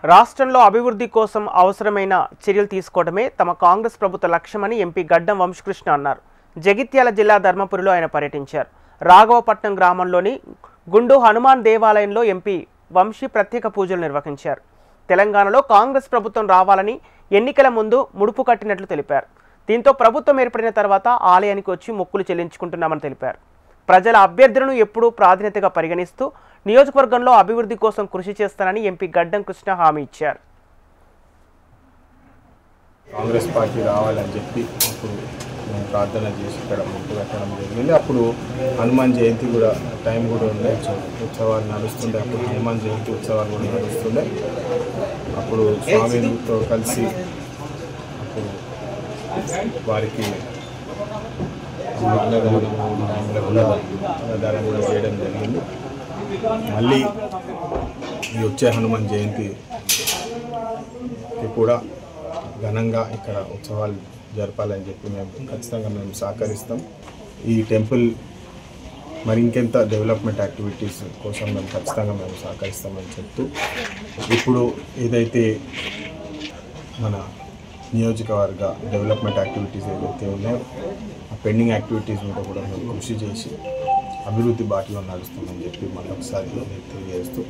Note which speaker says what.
Speaker 1: రాష్ట్రంలో అభివృద్ధి కోసం అవసరమైన చర్యలు తీసుకోవడమే తమ కాంగ్రెస్ ప్రభుత్వ లక్ష్యమని ఎంపీ గడ్డం వంశకృష్ణ అన్నారు. జగిత్యాల జిల్లా ధర్మపురిలో ఆయన పర్యటించారు. రాఘవపట్నం గ్రామంలోని గుండు హనుమాన్ దేవాలయంలో ఎంపీ వంశీ ప్రత్యేక పూజలు నిర్వహించారు. తెలంగాణలో కాంగ్రెస్ ప్రభుత్వం రావాలని ఎన్నికల ముందు ముడుపు కట్టినట్లు తెలిపారు. దీంతో ప్రభుత్వం ఏర్పడిన తర్వాత ఆలయానికి వచ్చి మొక్కులు చెల్లించుకుంటున్నామని తెలిపారు. ప్రజల అభ్యర్థులను ఎప్పుడూ ప్రాధాన్యతగా పరిగణిస్తూ నియోజకవర్గంలో అభివృద్ధి కోసం కృషి చేస్తానని ఎంపీ గడ్డం కృష్ణ హామీ ఇచ్చారు.
Speaker 2: కాంగ్రెస్ పార్టీ రావాలని చెప్పి ఇప్పుడు మేము ప్రార్థన చేసి ఇక్కడ మొక్కు పెట్టడం జరిగింది. అప్పుడు హనుమాన్ జయంతి కూడా టైం కూడా ఉండే, ఉత్సవాలు నడుస్తుండే. అప్పుడు హనుమాన్ జయంతి ఉత్సవాలు కూడా నడుస్తుండే. అప్పుడు స్వామితో కలిసి అప్పుడు వారికి అన్నదానం కూడా చేయడం జరిగింది. మళ్ళీ ఈ వచ్చే హనుమాన్ జయంతికి కూడా ఘనంగా ఇక్కడ ఉత్సవాలు జరపాలని చెప్పి ఖచ్చితంగా మేము సహకరిస్తాం. ఈ టెంపుల్ మరి ఇంకెంత డెవలప్మెంట్ యాక్టివిటీస్ కోసం మేము ఖచ్చితంగా సహకరిస్తామని చెప్తూ, ఇప్పుడు ఏదైతే మన నియోజకవర్గ డెవలప్మెంట్ యాక్టివిటీస్ ఏదైతే ఉన్నాయో ఆ పెండింగ్ యాక్టివిటీస్ మీద కూడా మేము కృషి చేసి అభివృద్ధి బాటలో నడుస్తామని చెప్పి మళ్ళొకసారి తెలియజేస్తూ